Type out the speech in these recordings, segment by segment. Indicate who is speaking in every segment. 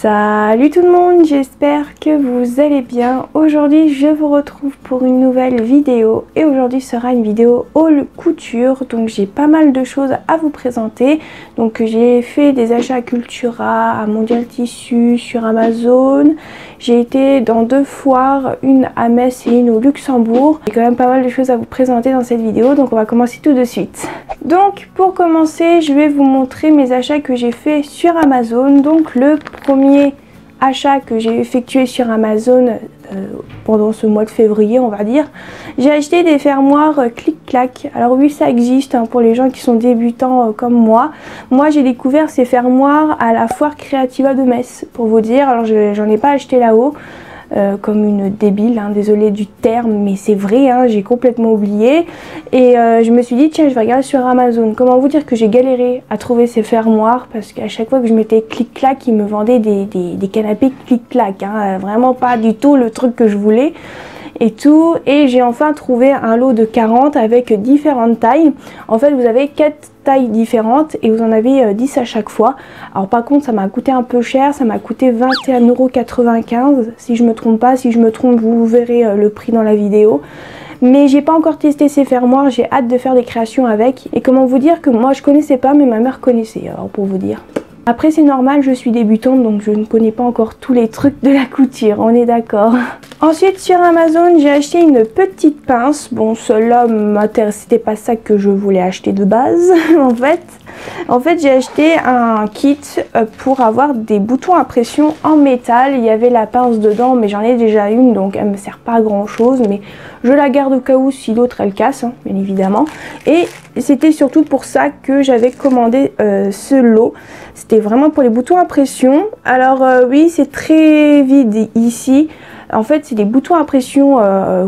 Speaker 1: Salut tout le monde, j'espère que vous allez bien. Aujourd'hui je vous retrouve pour une nouvelle vidéo et aujourd'hui sera une vidéo haul couture. Donc j'ai pas mal de choses à vous présenter. Donc j'ai fait des achats à Cultura, à Mondial Tissu, sur Amazon. J'ai été dans 2 foires, une à Metz et une au Luxembourg. J'ai quand même pas mal de choses à vous présenter dans cette vidéo, donc on va commencer tout de suite. Donc pour commencer, je vais vous montrer mes achats que j'ai fait sur Amazon. Donc le premier achat que j'ai effectué sur Amazon pendant ce mois de février, on va dire, j'ai acheté des fermoirs clic-clac. Alors oui, ça existe pour les gens qui sont débutants comme moi. Moi j'ai découvert ces fermoirs à la foire Creativa de Metz, pour vous dire. Alors j'en ai pas acheté là-haut comme une débile, désolée du terme, mais c'est vrai, j'ai complètement oublié. Et je me suis dit, tiens, je vais regarder sur Amazon. Comment vous dire que j'ai galéré à trouver ces fermoirs, parce qu'à chaque fois que je mettais clic-clac, ils me vendaient des canapés clic-clac, vraiment pas du tout le truc que je voulais. Et tout, et j'ai enfin trouvé un lot de 40 avec différentes tailles. En fait vous avez 4 tailles différentes et vous en avez 10 à chaque fois. Alors par contre ça m'a coûté un peu cher, ça m'a coûté 21,95 € si je me trompe pas. Si je me trompe, vous verrez le prix dans la vidéo. Mais j'ai pas encore testé ces fermoirs, j'ai hâte de faire des créations avec. Et comment vous dire que moi je connaissais pas, mais ma mère connaissait, alors pour vous dire. Après c'est normal, je suis débutante donc je ne connais pas encore tous les trucs de la couture, on est d'accord. Ensuite sur Amazon j'ai acheté une petite pince. Bon, celle-là c'était pas ça que je voulais acheter de base en fait j'ai acheté un kit pour avoir des boutons à pression en métal. Il y avait la pince dedans mais j'en ai déjà une donc elle me sert pas à grand chose, mais je la garde au cas où si l'autre elle casse, bien évidemment. Et c'était surtout pour ça que j'avais commandé ce lot. C'était vraiment pour les boutons à pression. Alors oui, c'est très vide ici. En fait c'est des boutons à pression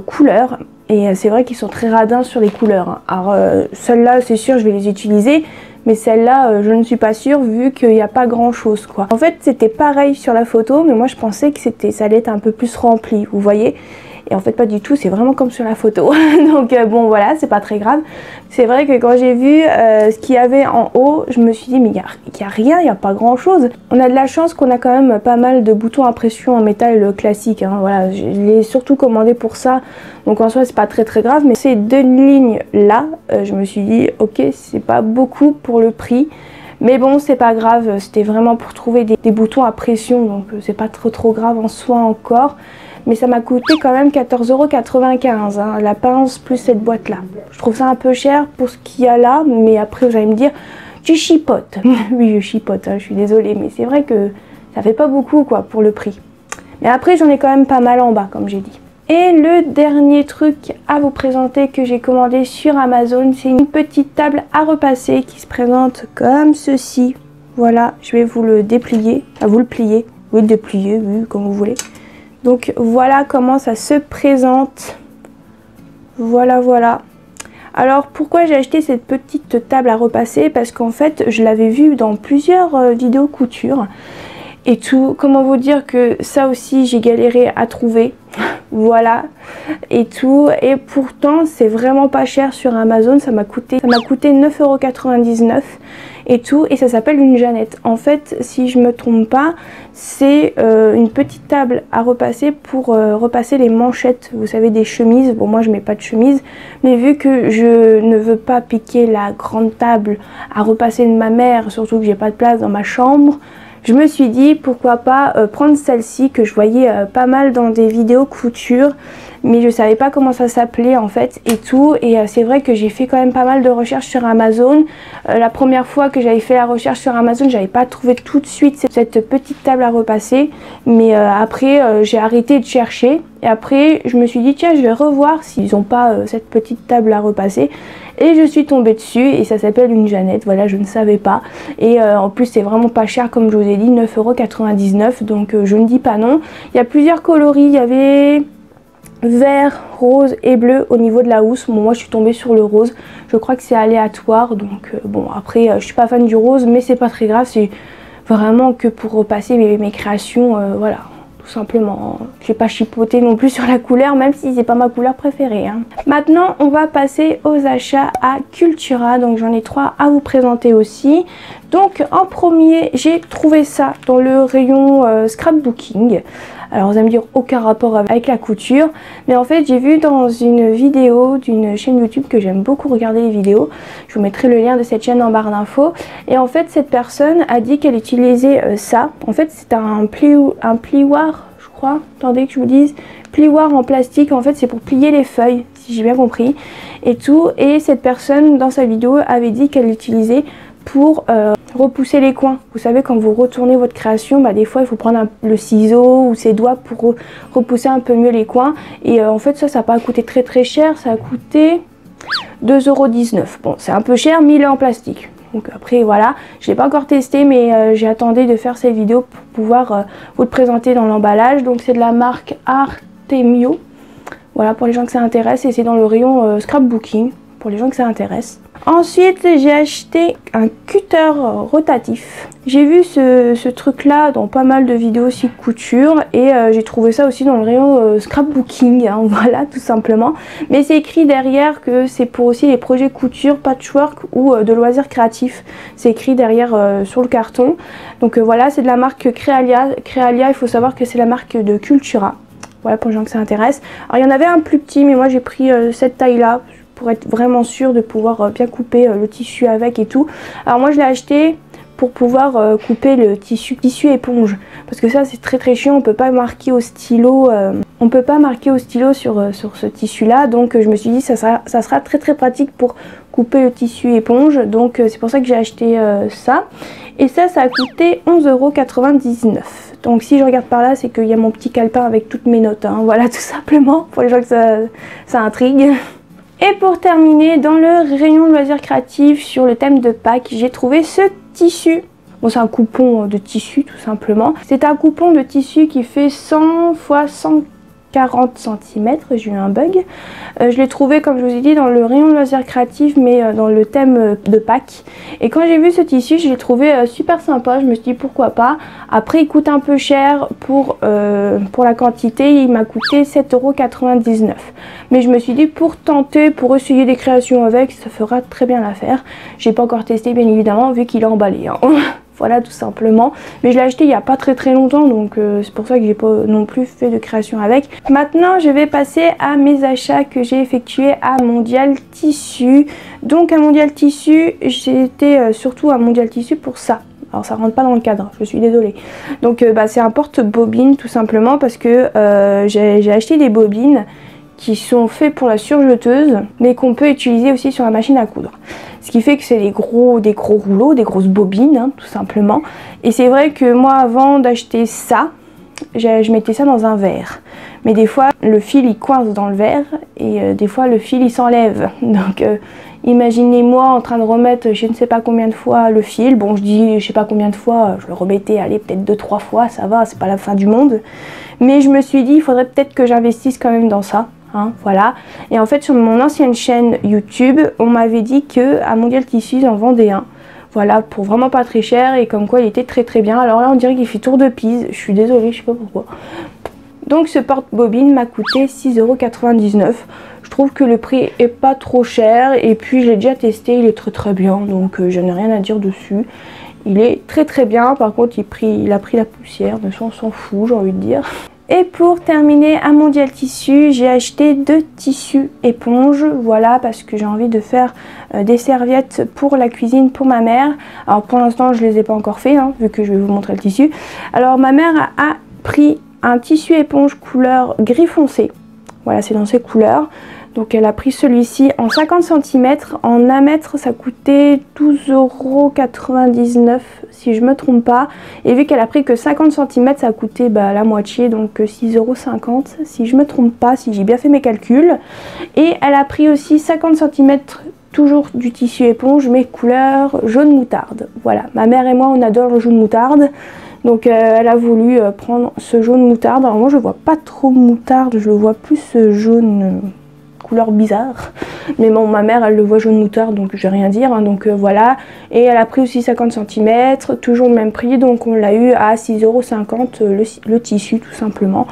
Speaker 1: couleur. Et c'est vrai qu'ils sont très radins sur les couleurs. Alors celles-là c'est sûr je vais les utiliser. Mais celle-là, je ne suis pas sûre vu qu'il n'y a pas grand chose quoi. En fait c'était pareil sur la photo, mais moi je pensais que ça allait être un peu plus rempli, vous voyez. Et en fait pas du tout, c'est vraiment comme sur la photo. Donc bon voilà, c'est pas très grave. C'est vrai que quand j'ai vu ce qu'il y avait en haut, je me suis dit mais il y a rien, il n'y a pas grand chose. On a de la chance qu'on a quand même pas mal de boutons à pression en métal classique. Voilà, je l'ai surtout commandé pour ça. Donc en soi c'est pas très grave. Mais ces 2 lignes là, je me suis dit ok, c'est pas beaucoup pour le prix. Mais bon c'est pas grave, c'était vraiment pour trouver des boutons à pression. Donc c'est pas trop grave en soi encore. Mais ça m'a coûté quand même 14,95 €, la pince plus cette boîte là. Je trouve ça un peu cher pour ce qu'il y a là, mais après vous allez me dire, tu chipotes. Oui je chipote, je suis désolée, mais c'est vrai que ça fait pas beaucoup quoi pour le prix. Mais après j'en ai quand même pas mal en bas comme j'ai dit. Et le dernier truc à vous présenter que j'ai commandé sur Amazon, c'est une petite table à repasser qui se présente comme ceci. Voilà, je vais vous le déplier, vous le plier, oui le déplier, oui comme vous voulez. Donc voilà comment ça se présente. Voilà. Alors pourquoi j'ai acheté cette petite table à repasser? Parce qu'en fait je l'avais vue dans plusieurs vidéos couture et tout. Comment vous dire que ça aussi j'ai galéré à trouver. Voilà et tout. Et pourtant c'est vraiment pas cher sur Amazon. Ça m'a coûté 9,99 € et tout. Et ça s'appelle une Jeannette. En fait si je me trompe pas, c'est une petite table à repasser pour repasser les manchettes, vous savez, des chemises. Bon moi je mets pas de chemise, mais vu que je ne veux pas piquer la grande table à repasser de ma mère, surtout que j'ai pas de place dans ma chambre, je me suis dit pourquoi pas prendre celle-ci que je voyais pas mal dans des vidéos couture, mais je savais pas comment ça s'appelait en fait et tout. Et c'est vrai que j'ai fait quand même pas mal de recherches sur Amazon. La première fois que j'avais fait la recherche sur Amazon, j'avais pas trouvé tout de suite cette petite table à repasser, mais après j'ai arrêté de chercher. Et après je me suis dit tiens je vais revoir s'ils n'ont pas cette petite table à repasser. Et je suis tombée dessus et ça s'appelle une Jeannette, voilà, je ne savais pas. Et en plus c'est vraiment pas cher comme je vous ai dit, 9,99 €, donc je ne dis pas non. Il y a plusieurs coloris, il y avait vert, rose et bleu au niveau de la housse. Bon moi je suis tombée sur le rose, je crois que c'est aléatoire, donc bon après je suis pas fan du rose, mais c'est pas très grave, c'est vraiment que pour repasser mes créations, voilà. Tout simplement, je vais pas chipoter non plus sur la couleur, même si c'est pas ma couleur préférée. Maintenant on va passer aux achats à Cultura, donc j'en ai 3 à vous présenter aussi. Donc en premier j'ai trouvé ça dans le rayon scrapbooking. Alors vous allez me dire aucun rapport avec la couture, mais en fait j'ai vu dans une vidéo d'une chaîne YouTube que j'aime beaucoup regarder les vidéos, je vous mettrai le lien de cette chaîne en barre d'infos, et en fait cette personne a dit qu'elle utilisait ça. En fait c'est un plioir, je crois, attendez que je vous dise, plioir en plastique. En fait c'est pour plier les feuilles, si j'ai bien compris, et tout. Et cette personne dans sa vidéo avait dit qu'elle l'utilisait pour repousser les coins. Vous savez, quand vous retournez votre création, bah, des fois il faut prendre le ciseau ou ses doigts pour repousser un peu mieux les coins. Et en fait ça n'a pas coûté très cher, ça a coûté 2,19 €. Bon, c'est un peu cher, mais il est en plastique. Donc après voilà, je l'ai pas encore testé, mais j'ai attendu de faire cette vidéo pour pouvoir vous le présenter dans l'emballage. Donc c'est de la marque Artemio. Voilà, pour les gens que ça intéresse, et c'est dans le rayon scrapbooking pour les gens que ça intéresse. Ensuite j'ai acheté un cutter rotatif. J'ai vu ce truc là dans pas mal de vidéos aussi de couture, et j'ai trouvé ça aussi dans le rayon scrapbooking, hein, voilà, tout simplement. Mais c'est écrit derrière que c'est pour aussi les projets couture, patchwork ou de loisirs créatifs. C'est écrit derrière sur le carton. Donc voilà, c'est de la marque Crealia. Crealia, il faut savoir que c'est la marque de Cultura. Voilà, pour les gens que ça intéresse. Alors il y en avait un plus petit, mais moi j'ai pris cette taille là pour être vraiment sûre de pouvoir bien couper le tissu avec et tout. Alors moi je l'ai acheté pour pouvoir couper le tissu éponge, parce que ça c'est très chiant, on peut pas marquer au stylo, sur ce tissu là. Donc je me suis dit ça sera très pratique pour couper le tissu éponge. Donc c'est pour ça que j'ai acheté ça, et ça a coûté 11,99 €. Donc si je regarde par là, c'est qu'il y a mon petit calepin avec toutes mes notes, hein. Voilà, tout simplement, pour les gens que ça intrigue. Et pour terminer, dans le rayon loisirs créatifs sur le thème de Pâques, j'ai trouvé ce tissu. Bon, c'est un coupon de tissu tout simplement. C'est un coupon de tissu qui fait 100 x 140 cm, j'ai eu un bug. Je l'ai trouvé, comme je vous ai dit, dans le rayon loisirs créatifs, mais dans le thème de Pâques. Et quand j'ai vu ce tissu, je l'ai trouvé super sympa, je me suis dit pourquoi pas. Après il coûte un peu cher pour la quantité, il m'a coûté 7,99 €. Mais je me suis dit pour tenter, pour essayer des créations avec, ça fera très bien l'affaire. J'ai pas encore testé bien évidemment, vu qu'il est emballé, hein. Voilà, tout simplement. Mais je l'ai acheté il n'y a pas très longtemps, donc c'est pour ça que j'ai pas non plus fait de création avec. Maintenant je vais passer à mes achats que j'ai effectués à Mondial Tissu. Donc à Mondial Tissu, j'étais surtout à Mondial Tissu pour ça. Alors ça rentre pas dans le cadre, je suis désolée. Donc c'est un porte-bobine tout simplement, parce que j'ai acheté des bobines qui sont faits pour la surjeteuse, mais qu'on peut utiliser aussi sur la machine à coudre. Ce qui fait que c'est des gros rouleaux, des grosses bobines, hein, tout simplement. Et c'est vrai que moi, avant d'acheter ça, je mettais ça dans un verre. Mais des fois, le fil il coince dans le verre, et des fois le fil il s'enlève. Donc imaginez-moi en train de remettre je ne sais pas combien de fois le fil. Bon, je dis je sais pas combien de fois, je le remettais, allez, peut-être 2-3 fois, ça va, c'est pas la fin du monde. Mais je me suis dit, il faudrait peut-être que j'investisse quand même dans ça. Hein, voilà. Et en fait sur mon ancienne chaîne YouTube, on m'avait dit que à Mondial Tissu ils en vendaient un, voilà, pour vraiment pas très cher, et comme quoi il était très bien. Alors là on dirait qu'il fait tour de Pise, je suis désolée, je sais pas pourquoi. Donc ce porte-bobine m'a coûté 6,99 €. Je trouve que le prix est pas trop cher, et puis je l'ai déjà testé, il est très bien, donc je n'ai rien à dire dessus. Il est très bien. Par contre il a pris la poussière, mais ça on s'en fout, j'ai envie de dire. Et pour terminer à Mondial Tissu, j'ai acheté 2 tissus éponges, voilà, parce que j'ai envie de faire des serviettes pour la cuisine pour ma mère. Alors pour l'instant je les ai pas encore fait, hein, vu que je vais vous montrer le tissu. Alors ma mère a pris un tissu éponge couleur gris foncé, voilà, c'est dans ces couleurs. Donc elle a pris celui-ci en 50 cm, en 1 mètre ça coûtait 12,99 € si je me trompe pas. Et vu qu'elle a pris que 50 cm, ça coûtait la moitié, donc 6,50 € si je me trompe pas, si j'ai bien fait mes calculs. Et elle a pris aussi 50 cm, toujours du tissu éponge, mais couleur jaune moutarde. Voilà, ma mère et moi on adore le jaune moutarde. Donc elle a voulu prendre ce jaune moutarde. Alors moi je vois pas trop moutarde, je le vois plus jaune... couleur bizarre, mais bon, ma mère elle le voit jaune moutarde, donc je vais rien dire, hein, donc voilà. Et elle a pris aussi 50 cm, toujours le même prix, donc on l'a eu à 6,50 € le tissu tout simplement.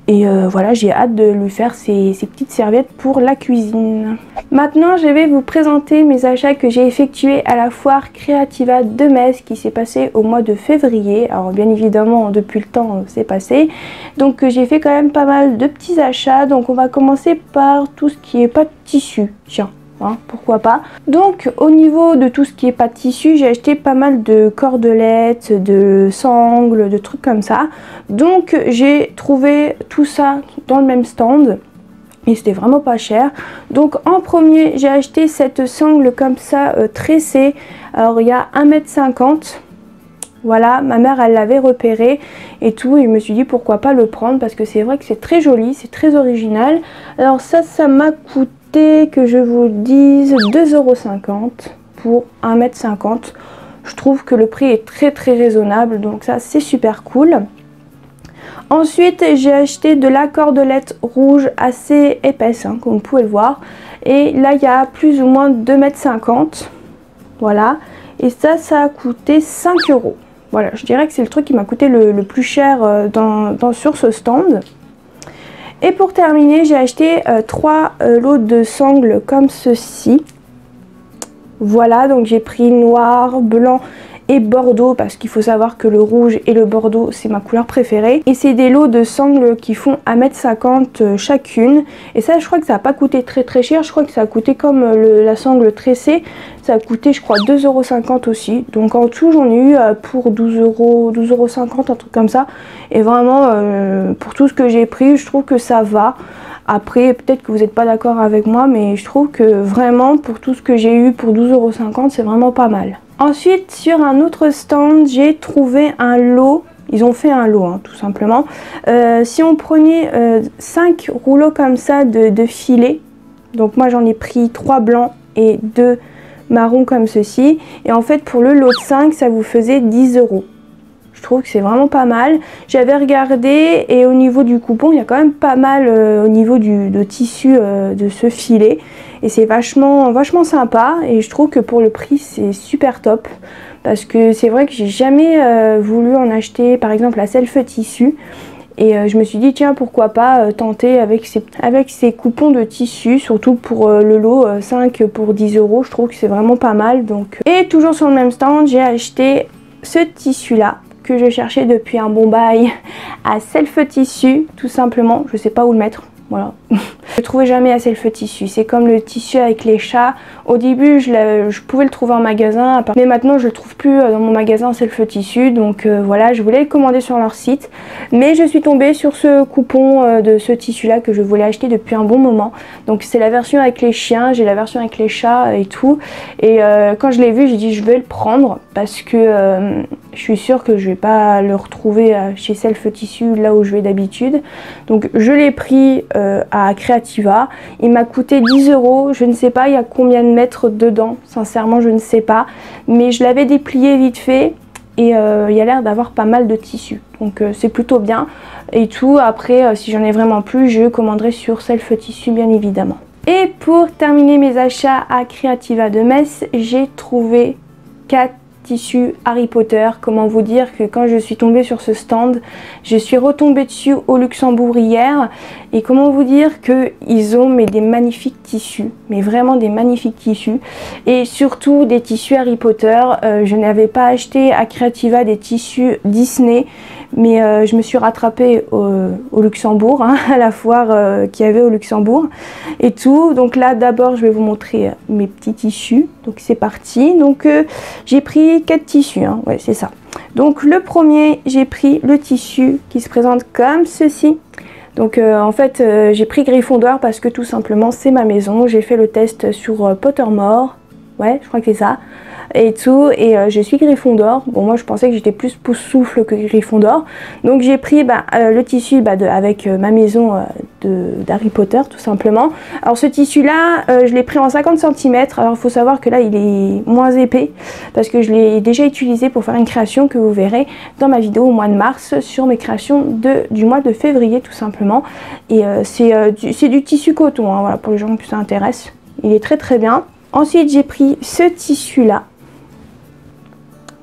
Speaker 1: Et voilà, j'ai hâte de lui faire ces petites serviettes pour la cuisine. Maintenant, je vais vous présenter mes achats que j'ai effectués à la foire Creativa de Metz qui s'est passée au mois de février. Alors bien évidemment, depuis le temps, c'est passé. Donc j'ai fait quand même pas mal de petits achats. Donc on va commencer par tout ce qui est pas de tissu. Tiens. Hein, pourquoi pas. Donc au niveau de tout ce qui est pas de tissu, j'ai acheté pas mal de cordelettes, de sangles, de trucs comme ça. Donc j'ai trouvé tout ça dans le même stand et c'était vraiment pas cher. Donc en premier j'ai acheté cette sangle comme ça tressée. Alors il y a 1,50 m. Voilà, ma mère elle l'avait repéré et tout, et je me suis dit pourquoi pas le prendre parce que c'est vrai que c'est très joli, c'est très original. Alors ça m'a coûté, que je vous le dise, 2,50 € pour 1,50 m. Je trouve que le prix est très raisonnable, donc ça c'est super cool. Ensuite j'ai acheté de la cordelette rouge assez épaisse, hein, comme vous pouvez le voir. Et là il y a plus ou moins 2,50 m. Voilà, et ça a coûté 5 €. Voilà, je dirais que c'est le truc qui m'a coûté le plus cher sur ce stand. Et pour terminer, j'ai acheté 3 lots de sangles comme ceci. Voilà, donc j'ai pris noir, blanc et bordeaux parce qu'il faut savoir que le rouge et le bordeaux c'est ma couleur préférée. Et c'est des lots de sangles qui font 1,50 m chacune. Et ça je crois que ça n'a pas coûté très cher. Je crois que ça a coûté comme la sangle tressée. Ça a coûté je crois 2,50 € aussi. Donc en tout j'en ai eu pour 12,50 €, un truc comme ça. Et vraiment pour tout ce que j'ai pris je trouve que ça va. Après peut-être que vous n'êtes pas d'accord avec moi, mais je trouve que vraiment pour tout ce que j'ai eu pour 12,50 € c'est vraiment pas mal. Ensuite sur un autre stand j'ai trouvé un lot, ils ont fait un lot hein, tout simplement. Si on prenait 5 rouleaux comme ça de filets, donc moi j'en ai pris 3 blancs et 2 marrons comme ceci. Et en fait pour le lot de 5 ça vous faisait 10 €. Je trouve que c'est vraiment pas mal. J'avais regardé et au niveau du coupon il y a quand même pas mal au niveau de tissu de ce filet. Et c'est vachement sympa et je trouve que pour le prix c'est super top. Parce que c'est vrai que j'ai jamais voulu en acheter par exemple à Self Tissu. Et je me suis dit tiens pourquoi pas tenter avec ces coupons de tissu, surtout pour le lot 5 pour 10 €, je trouve que c'est vraiment pas mal. Donc. Et toujours sur le même stand j'ai acheté ce tissu là que je cherchais depuis un bon bail à Self Tissu tout simplement, je sais pas où le mettre. Voilà. Je le trouvais jamais à Self Tissu. C'est comme le tissu avec les chats. Au début, je pouvais le trouver en magasin, mais maintenant je le trouve plus dans mon magasin Self Tissu. Donc voilà, je voulais le commander sur leur site, mais je suis tombée sur ce coupon de ce tissu-là que je voulais acheter depuis un bon moment. Donc c'est la version avec les chiens, j'ai la version avec les chats et tout. Et quand je l'ai vu, j'ai dit je vais le prendre parce que je suis sûre que je vais pas le retrouver chez Self Tissu là où je vais d'habitude. Donc je l'ai pris à Creativa, il m'a coûté 10 €, je ne sais pas il y a combien de mètres dedans, sincèrement je ne sais pas, mais je l'avais déplié vite fait et il y a l'air d'avoir pas mal de tissu, donc c'est plutôt bien et tout. Après si j'en ai vraiment plus, je commanderai sur Self Tissu bien évidemment. Et pour terminer mes achats à Creativa de Metz, j'ai trouvé 4 tissus Harry Potter. Comment vous dire que quand je suis tombée sur ce stand, je suis retombée dessus au Luxembourg hier. Et comment vous dire que ils ont des magnifiques tissus, mais vraiment des magnifiques tissus. Et surtout des tissus Harry Potter. Je n'avais pas acheté à Creativa des tissus Disney, mais je me suis rattrapée au Luxembourg, hein, à la foire qu'il y avait au Luxembourg et tout. Donc là d'abord je vais vous montrer mes petits tissus. Donc c'est parti. Donc j'ai pris 4 tissus, hein. Ouais c'est ça. Donc le premier, j'ai pris le tissu qui se présente comme ceci. Donc en fait j'ai pris Gryffondor parce que tout simplement c'est ma maison. J'ai fait le test sur Pottermore, ouais je crois que c'est ça, et tout, et je suis Gryffondor. Bon moi je pensais que j'étais plus Poussoufle que Gryffondor, donc j'ai pris le tissu avec ma maison d'Harry Potter tout simplement. Alors ce tissu là je l'ai pris en 50 cm. Alors il faut savoir que là il est moins épais parce que je l'ai déjà utilisé pour faire une création que vous verrez dans ma vidéo au mois de mars sur mes créations du mois de février tout simplement. Et c'est du tissu coton, hein, voilà, pour les gens que ça intéresse. Il est très bien. Ensuite j'ai pris ce tissu là.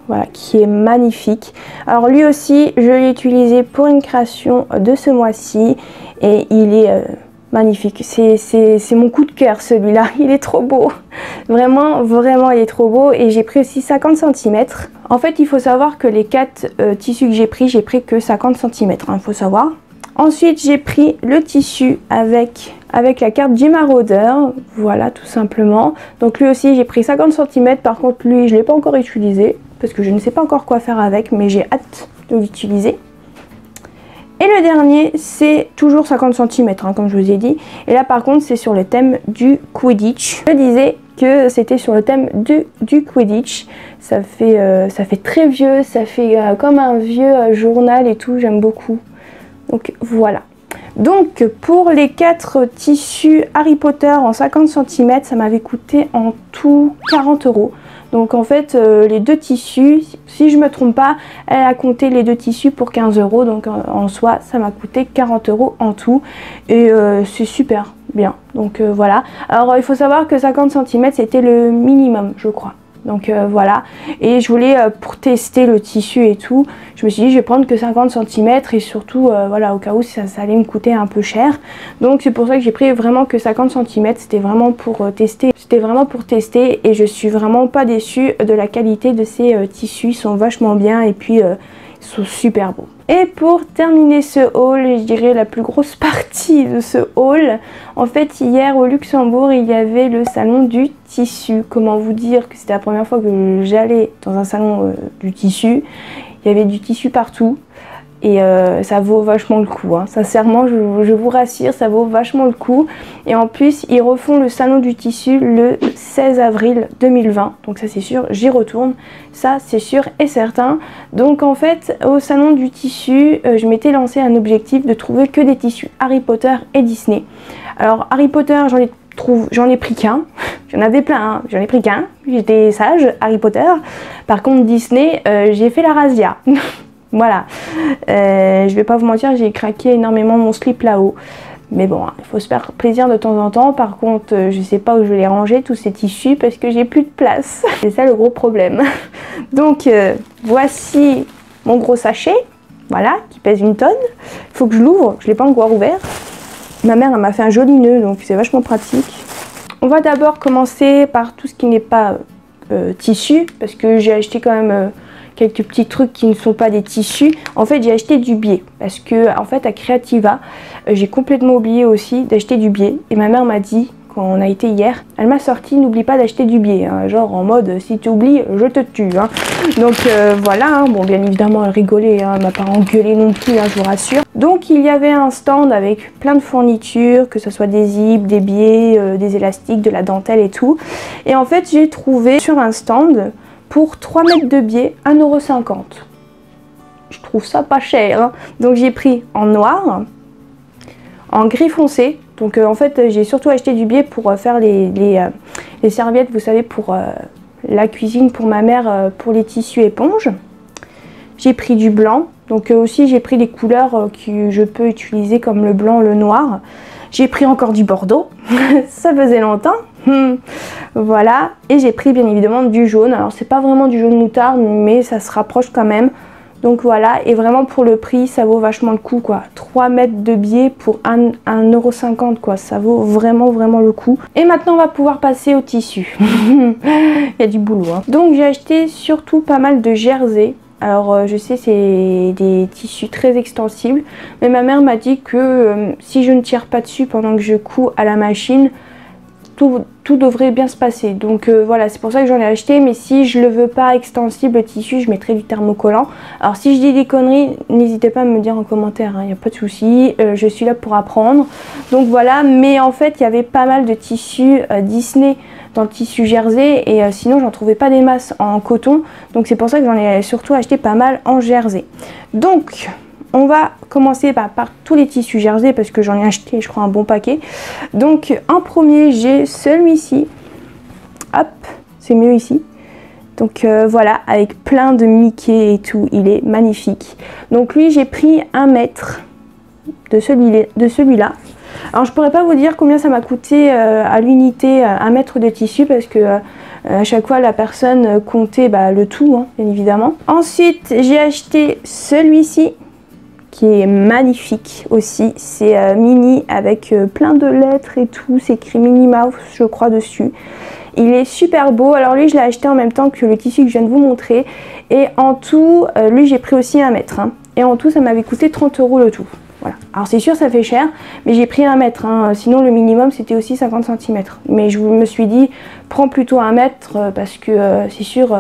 Speaker 1: Voilà, qui est magnifique. Alors lui aussi, je l'ai utilisé pour une création de ce mois-ci et il est magnifique. C'est mon coup de cœur celui-là, il est trop beau. Vraiment, vraiment, il est trop beau et j'ai pris aussi 50 cm. En fait, il faut savoir que les 4 tissus que j'ai pris que 50 cm, il faut savoir. Ensuite, j'ai pris le tissu avec la carte du maraudeur, voilà, tout simplement. Donc lui aussi, j'ai pris 50 cm. Par contre, lui, je ne l'ai pas encore utilisé parce que je ne sais pas encore quoi faire avec, mais j'ai hâte de l'utiliser. Et le dernier, c'est toujours 50 cm, hein, comme je vous ai dit. Et là, par contre, c'est sur le thème du Quidditch. Je disais que c'était sur le thème du Quidditch. Ça fait très vieux, ça fait comme un vieux journal et tout, j'aime beaucoup. Donc voilà. Donc pour les 4 tissus Harry Potter en 50 cm, ça m'avait coûté en tout 40 €. Donc en fait les 2 tissus, si je me trompe pas, elle a compté les 2 tissus pour 15 €. Donc en soi ça m'a coûté 40 € en tout. Et c'est super bien. Donc voilà. Alors il faut savoir que 50 cm c'était le minimum je crois. Donc voilà, et je voulais pour tester le tissu et tout, je me suis dit je vais prendre que 50 cm et surtout voilà, au cas où ça allait me coûter un peu cher. Donc c'est pour ça que j'ai pris vraiment que 50 cm, c'était vraiment pour tester. C'était vraiment pour tester et je suis vraiment pas déçue de la qualité de ces tissus, ils sont vachement bien et puis ils sont super beaux. Et pour terminer ce haul, je dirais la plus grosse partie de ce haul, en fait hier au Luxembourg il y avait le salon du tissu. Comment vous dire que c'était la première fois que j'allais dans un salon du tissu. Il y avait du tissu partout et ça vaut vachement le coup, hein. Sincèrement je vous rassure, ça vaut vachement le coup. Et en plus ils refont le salon du tissu le 16 avril 2020, donc ça c'est sûr, j'y retourne, ça c'est sûr et certain. Donc en fait au salon du tissu je m'étais lancé un objectif de trouver que des tissus Harry Potter et Disney. Alors Harry Potter j'en ai pris qu'un, j'en avais plein, hein. J'en ai pris qu'un, j'étais sage, Harry Potter. Par contre Disney j'ai fait la razzia. Voilà, je vais pas vous mentir, j'ai craqué énormément mon slip là-haut. Mais bon, il faut se faire plaisir de temps en temps. Par contre, je sais pas où je vais les ranger, tous ces tissus, parce que j'ai plus de place. C'est ça le gros problème. Donc, voici mon gros sachet, voilà, qui pèse 1 tonne. Il faut que je l'ouvre, je l'ai pas encore ouvert. Ma mère, elle m'a fait un joli nœud, donc c'est vachement pratique. On va d'abord commencer par tout ce qui n'est pas tissu, parce que j'ai acheté quand même... quelques petits trucs qui ne sont pas des tissus. En fait j'ai acheté du biais parce que en fait à Creativa j'ai complètement oublié aussi d'acheter du biais et ma mère m'a dit quand on a été hier, elle m'a sorti n'oublie pas d'acheter du biais, hein, genre en mode si tu oublies je te tue, hein. Donc voilà, hein. Bon bien évidemment elle rigolait, hein, elle m'a pas engueulé non plus, hein, je vous rassure. Donc il y avait un stand avec plein de fournitures, que ce soit des zips, des biais, des élastiques, de la dentelle et tout. Et en fait j'ai trouvé sur un stand pour 3 mètres de biais, 1,50 €. Je trouve ça pas cher, hein. Donc j'ai pris en noir, en gris foncé. Donc en fait j'ai surtout acheté du biais pour faire les serviettes, vous savez, pour la cuisine, pour ma mère, pour les tissus éponges. J'ai pris du blanc, donc aussi j'ai pris les couleurs que je peux utiliser comme le blanc, le noir. J'ai pris encore du bordeaux, ça faisait longtemps. Voilà, et j'ai pris bien évidemment du jaune. Alors c'est pas vraiment du jaune moutarde, mais ça se rapproche quand même. Donc voilà, et vraiment pour le prix, ça vaut vachement le coup quoi. 3 mètres de biais pour 1,50 € quoi, ça vaut vraiment le coup. Et maintenant on va pouvoir passer au tissu. Il y a du boulot, hein. Donc j'ai acheté surtout pas mal de jersey. Alors je sais c'est des tissus très extensibles, mais ma mère m'a dit que si je ne tire pas dessus pendant que je couds à la machine, tout devrait bien se passer. Donc voilà, c'est pour ça que j'en ai acheté, mais si je le veux pas extensible le tissu, je mettrai du thermocollant. Alors si je dis des conneries, n'hésitez pas à me dire en commentaire, il n'y a pas de souci, je suis là pour apprendre. Donc voilà, mais en fait il y avait pas mal de tissus Disney dans le tissu jersey et sinon j'en trouvais pas des masses en coton, donc c'est pour ça que j'en ai surtout acheté pas mal en jersey. Donc on va commencer par tous les tissus jersey parce que j'en ai acheté je crois un bon paquet. Donc en premier j'ai celui-ci, hop, c'est mieux ici. Donc voilà, avec plein de Mickey et tout, il est magnifique. Donc lui j'ai pris 1 mètre de celui-là. Alors je pourrais pas vous dire combien ça m'a coûté à l'unité 1 mètre de tissu parce que À chaque fois la personne comptait le tout, hein, bien évidemment. Ensuite j'ai acheté celui-ci qui est magnifique aussi. C'est mini avec plein de lettres et tout. C'est écrit Minnie Mouse je crois dessus. Il est super beau. Alors lui je l'ai acheté en même temps que le tissu que je viens de vous montrer. Et en tout, lui j'ai pris aussi 1 mètre. Hein. Et en tout ça m'avait coûté 30 € le tout. Voilà. Alors c'est sûr ça fait cher, mais j'ai pris 1 mètre, hein. Sinon le minimum c'était aussi 50 cm. Mais je me suis dit, prends plutôt 1 mètre parce que c'est sûr,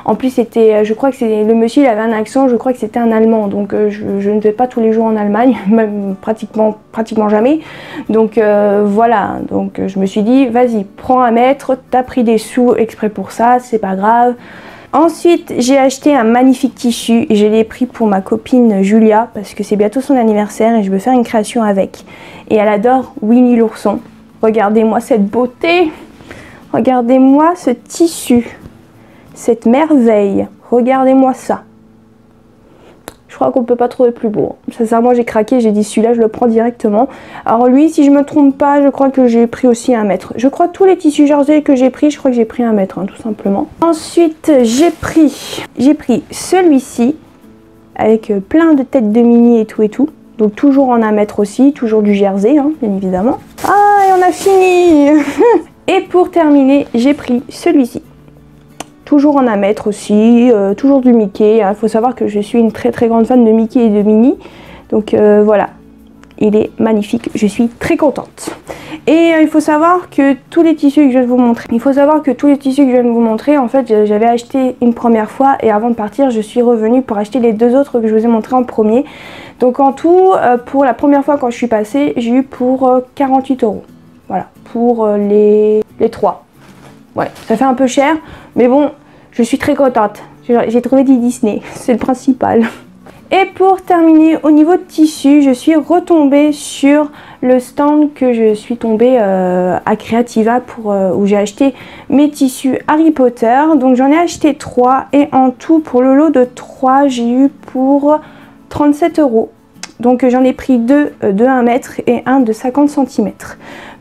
Speaker 1: en plus c'était, je crois que c'est le monsieur il avait un accent, je crois que c'était un Allemand. Donc je ne vais pas tous les jours en Allemagne, même pratiquement jamais. Donc voilà, donc je me suis dit, vas-y, prends 1 mètre, t'as pris des sous exprès pour ça, c'est pas grave. Ensuite, j'ai acheté un magnifique tissu et je l'ai pris pour ma copine Julia parce que c'est bientôt son anniversaire et je veux faire une création avec. Et elle adore Winnie l'ourson. Regardez-moi cette beauté. Regardez-moi ce tissu. Cette merveille. Regardez-moi ça. Je crois qu'on peut pas trouver plus beau. Sincèrement, j'ai craqué, j'ai dit celui-là, je le prends directement. Alors lui, si je me trompe pas, je crois que j'ai pris aussi 1 mètre. Je crois tous les tissus jersey que j'ai pris, je crois que j'ai pris 1 mètre, hein, tout simplement. Ensuite, j'ai pris celui-ci avec plein de têtes de mini et tout. Donc toujours en 1 mètre aussi, toujours du jersey, hein, bien évidemment. Ah, et on a fini. Et pour terminer, j'ai pris celui-ci. Toujours en 1 mètre aussi, toujours du Mickey. Il faut savoir que je suis une très grande fan de Mickey et de Minnie. Donc voilà, il est magnifique, je suis très contente. Et il faut savoir que tous les tissus que je viens de vous montrer, en fait j'avais acheté une première fois et avant de partir je suis revenue pour acheter les 2 autres que je vous ai montrés en premier. Donc en tout, pour la première fois quand je suis passée, j'ai eu pour 48 €. Voilà, pour les 3. Ouais, ça fait un peu cher, mais bon, je suis très contente. J'ai trouvé du Disney, c'est le principal. Et pour terminer, au niveau de tissu, je suis retombée sur le stand que je suis tombée à Creativa où j'ai acheté mes tissus Harry Potter. Donc j'en ai acheté 3 et en tout, pour le lot de 3, j'ai eu pour 37 €. Donc j'en ai pris 2 de 1 mètre et 1 de 50 cm.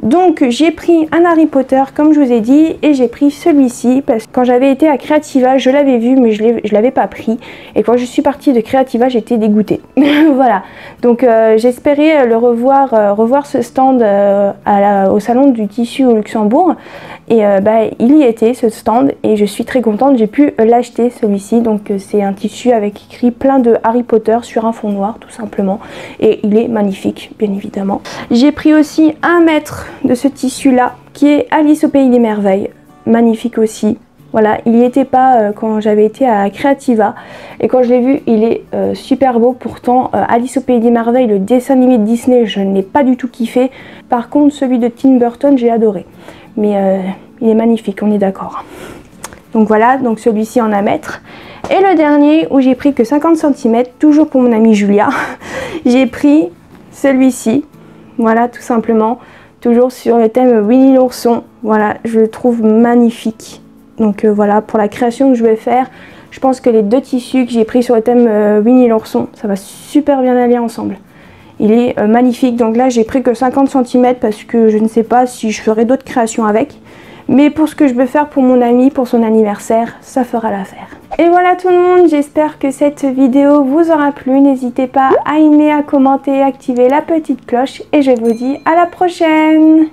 Speaker 1: Donc j'ai pris un Harry Potter comme je vous ai dit et j'ai pris celui-ci parce que quand j'avais été à Creativa je l'avais vu mais je l'avais pas pris et quand je suis partie de Creativa j'étais dégoûtée. Voilà, donc j'espérais le revoir ce stand au salon du tissu au Luxembourg et il y était ce stand et je suis très contente, j'ai pu l'acheter celui-ci. Donc c'est un tissu avec écrit plein de Harry Potter sur un fond noir tout simplement et il est magnifique bien évidemment. J'ai pris aussi 1 mètre de ce tissu là qui est Alice au pays des merveilles, magnifique aussi. Voilà, il n'y était pas quand j'avais été à Creativa et quand je l'ai vu il est super beau. Pourtant Alice au pays des merveilles, le dessin animé de Disney, je ne l'ai pas du tout kiffé. Par contre celui de Tim Burton j'ai adoré, mais il est magnifique, on est d'accord. Donc voilà, donc celui-ci en 1 mètre. Et le dernier où j'ai pris que 50 cm, toujours pour mon amie Julia, j'ai pris celui-ci. Voilà, tout simplement, toujours sur le thème Winnie l'ourson. Voilà, je le trouve magnifique. Donc voilà, pour la création que je vais faire, je pense que les 2 tissus que j'ai pris sur le thème Winnie l'ourson, ça va super bien aller ensemble. Il est magnifique. Donc là, j'ai pris que 50 cm parce que je ne sais pas si je ferai d'autres créations avec. Mais pour ce que je veux faire pour mon ami, pour son anniversaire, ça fera l'affaire. Et voilà tout le monde, j'espère que cette vidéo vous aura plu. N'hésitez pas à aimer, à commenter, à activer la petite cloche. Et je vous dis à la prochaine!